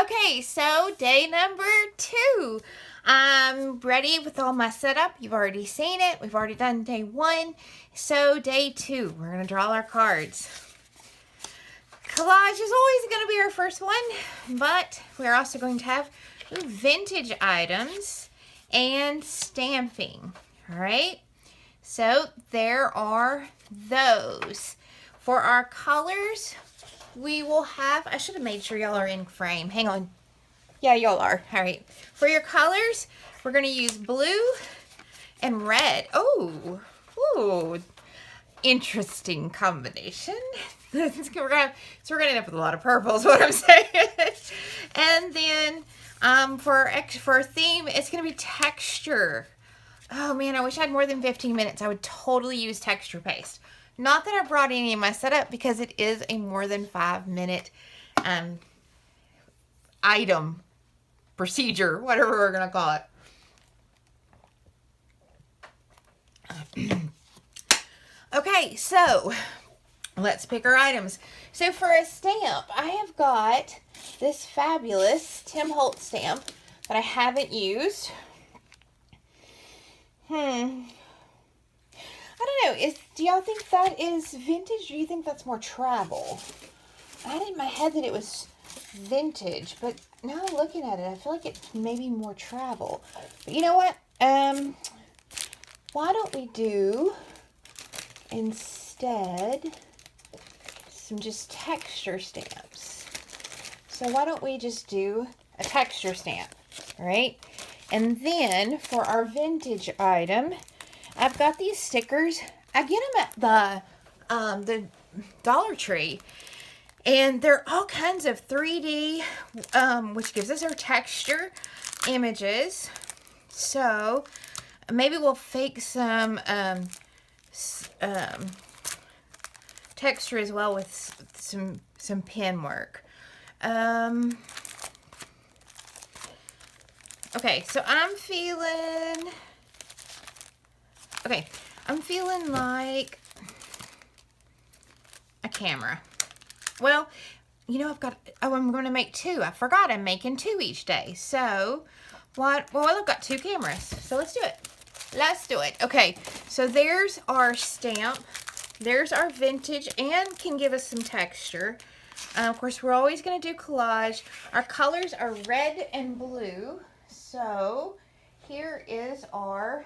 Okay, so day number 2. I'm ready with all my setup. You've already seen it. We've already done day 1. So day 2, we're going to draw our cards. Collage is always going to be our first one, but we're also going to have vintage items and stamping. All right, so there are those. For our colors, we will have, I should have made sure y'all are in frame. Hang on. Yeah, y'all are. All right. For your colors, we're going to use blue and red. Oh, ooh, interesting combination. So we're gonna end up with a lot of purple is what I'm saying. And then for a theme, it's going to be texture. Oh man, I wish I had more than 15 minutes. I would totally use texture paste. Not that I brought any of my setup because it is a more than 5-minute item, procedure, whatever we're going to call it. Okay, so let's pick our items. So for a stamp, I have got this fabulous Tim Holtz stamp that I haven't used. I don't know. Do y'all think that is vintage, or do you think that's more travel? I had in my head that it was vintage, but now looking at it, I feel like it's maybe more travel. But you know what? Why don't we do instead some just texture stamps? So why don't we just do a texture stamp, right? And then for our vintage item, I've got these stickers. I get them at the Dollar Tree. And they're all kinds of 3D, which gives us our texture images. So maybe we'll fake some texture as well with some pen work. Okay, so I'm feeling like a camera. Well, you know, I'm going to make 2. I forgot I'm making 2 each day. So, Well, I've got 2 cameras. So let's do it. Let's do it. Okay, so there's our stamp. There's our vintage and can give us some texture. Of course, we're always going to do collage. Our colors are red and blue. So here is our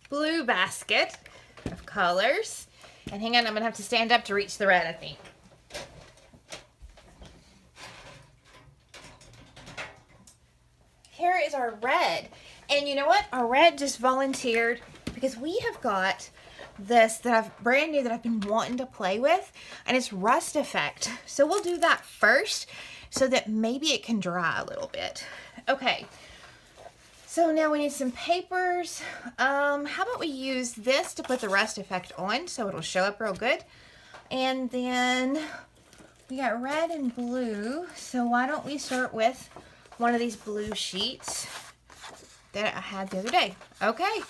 blue basket of colors. And hang on, I'm going to have to stand up to reach the red, I think. Here is our red. And you know what? Our red just volunteered because we have got this that I've brand new that I've been wanting to play with, and it's Rust Effect. So we'll do that first so that maybe it can dry a little bit. Okay. So now we need some papers. How about we use this to put the Rust Effect on so it'll show up real good. And then we got red and blue. So why don't we start with one of these blue sheets that I had the other day. Okay,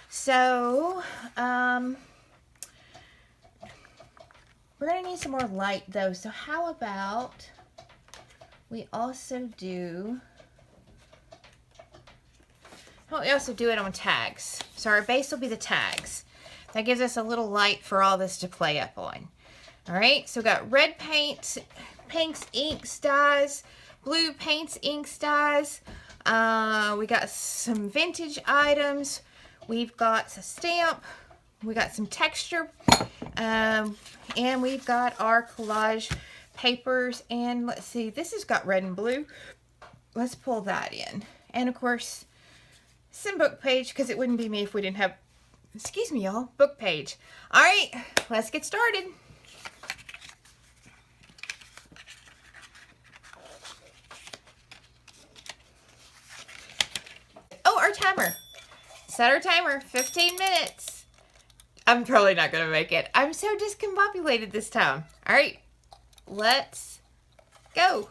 so we're going to need some more light though. So how about we also do... we also do it on tags. So our base will be the tags. That gives us a little light for all this to play up on. All right, so we got red paints, inks, dyes, blue paints, inks, dyes. We got some vintage items. We've got a stamp. We got some texture. And we've got our collage papers. And let's see, this has got red and blue. Let's pull that in. And of course, some book page, because it wouldn't be me if we didn't have, excuse me y'all, book page. All right, let's get started. Oh, our timer. Set our timer, 15 minutes. I'm probably not going to make it. I'm so discombobulated this time. All right, let's go.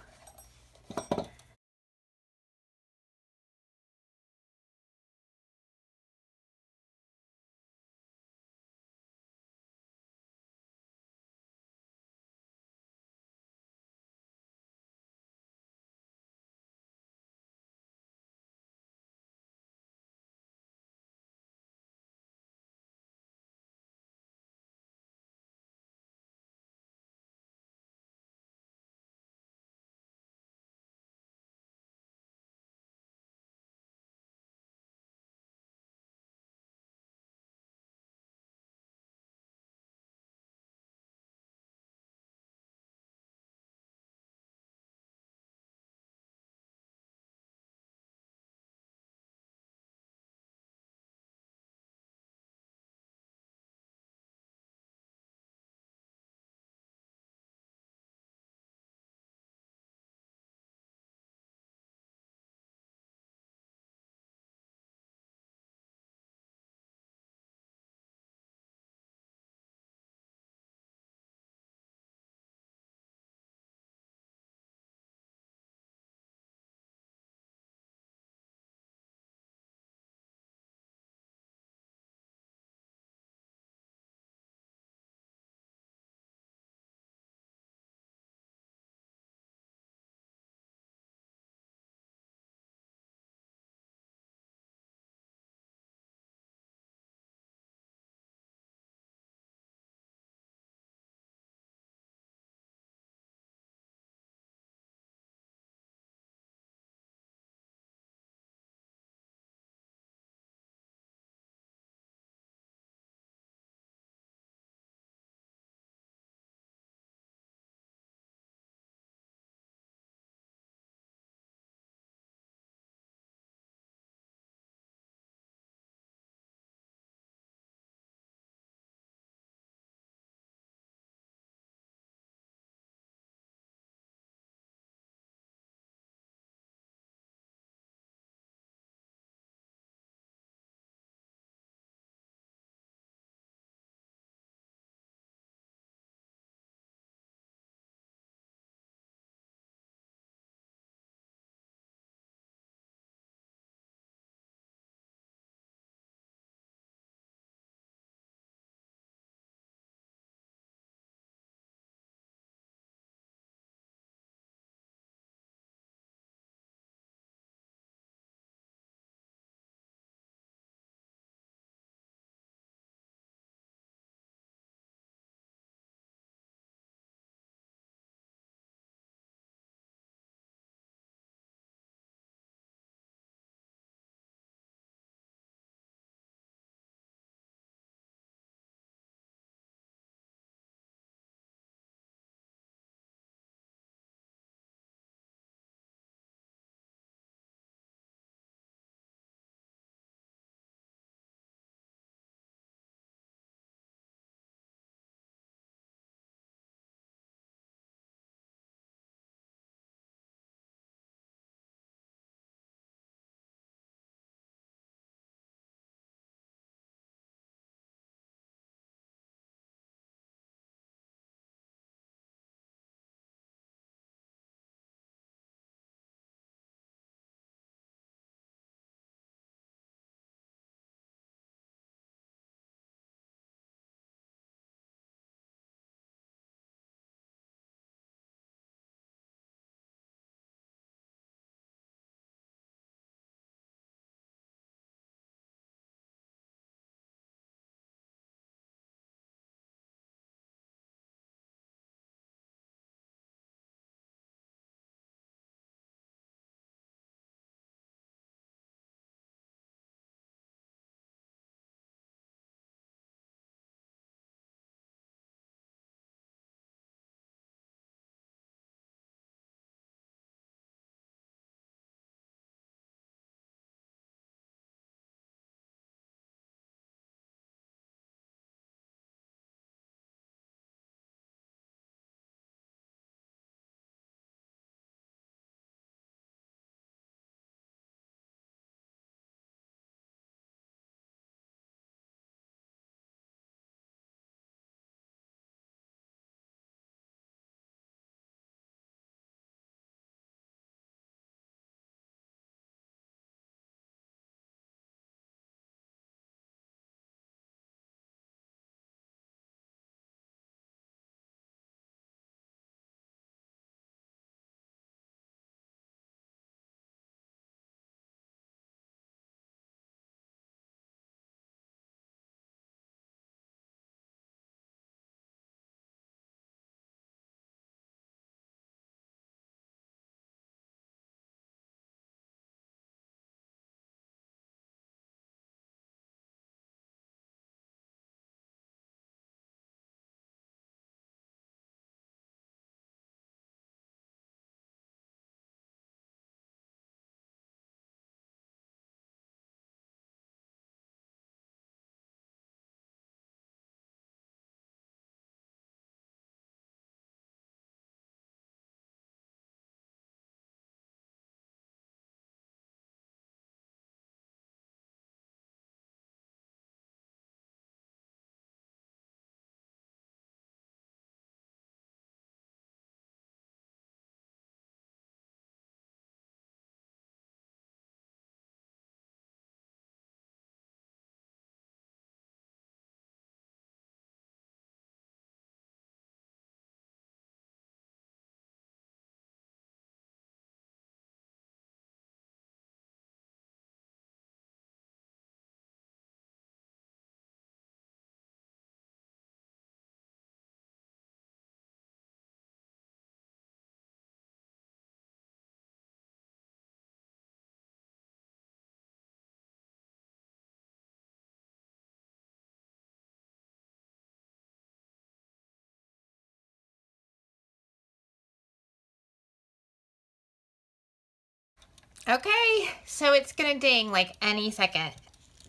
Okay, so it's gonna ding like any second.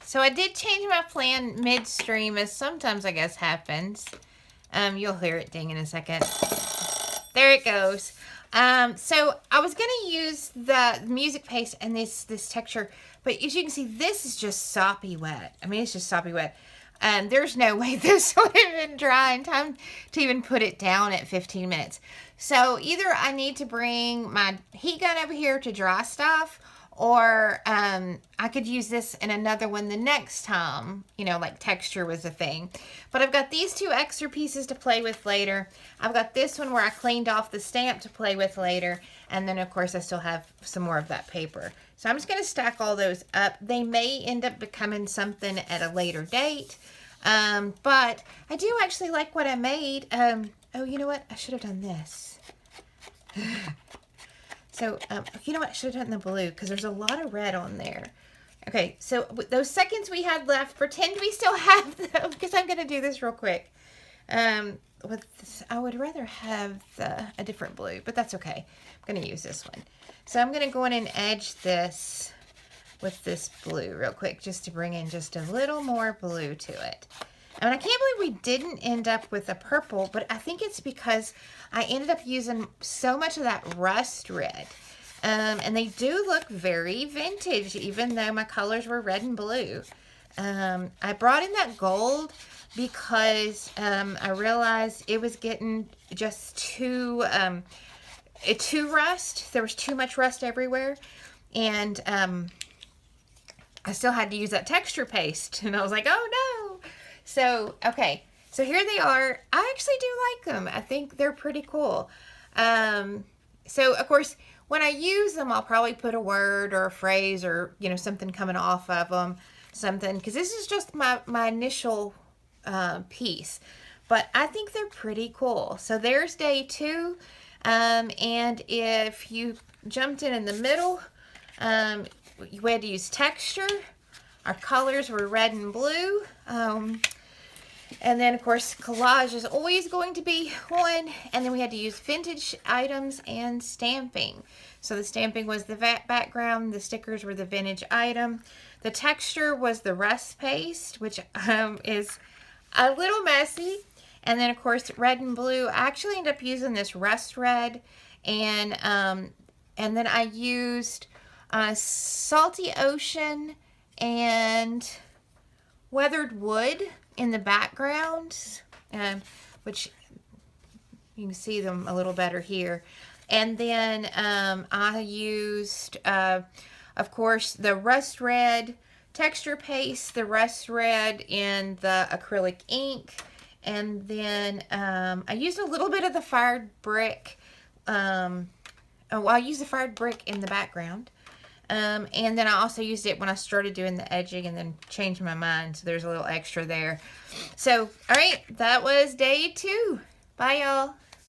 So I did change my plan midstream, as sometimes I guess happens. You'll hear it ding in a second. There it goes. So I was gonna use the music paste and this texture, but as you can see, this is just soppy wet. I mean, it's just soppy wet. There's no way this would have been dry in time to even put it down at 15 minutes. So either I need to bring my heat gun over here to dry stuff, or I could use this in another one the next time, you know, like texture was a thing. But I've got these two extra pieces to play with later. I've got this one where I cleaned off the stamp to play with later. And then, of course, I still have some more of that paper. So I'm just going to stack all those up. They may end up becoming something at a later date. But I do actually like what I made. Oh, you know what? I should have done this. So, you know what? I should have done the blue because there's a lot of red on there. Okay, so those seconds we had left, pretend we still have them because I'm going to do this real quick. With this, I would rather have a different blue, but that's okay. I'm going to use this one. So I'm going to go in and edge this with this blue real quick just to bring in just a little more blue to it. I mean, I can't believe we didn't end up with a purple, but I think it's because I ended up using so much of that rust red. And they do look very vintage, even though my colors were red and blue. I brought in that gold because I realized it was getting just too rust. There was too much rust everywhere. And I still had to use that texture paste. And I was like, oh no. So, okay. So here they are. I actually do like them. I think they're pretty cool. So, of course, when I use them, I'll probably put a word or a phrase or, you know, something coming off of them. Something. Because this is just my initial piece. But I think they're pretty cool. So there's day 2. And if you jumped in the middle, we had to use texture. Our colors were red and blue. And then, of course, collage is always going to be one. And then we had to use vintage items and stamping. So the stamping was the background. The stickers were the vintage item. The texture was the rust paste, which is a little messy. And then, of course, red and blue. I actually ended up using this rust red. And then I used Salty Ocean and Weathered Wood in the background, which you can see them a little better here. And then I used, of course, the rust red texture paste, the rust red in the acrylic ink, and then I used a little bit of the fired brick. I used the fired brick in the background. And then I also used it when I started doing the edging and then changed my mind. So there's a little extra there. So, all right, that was day 2. Bye, y'all.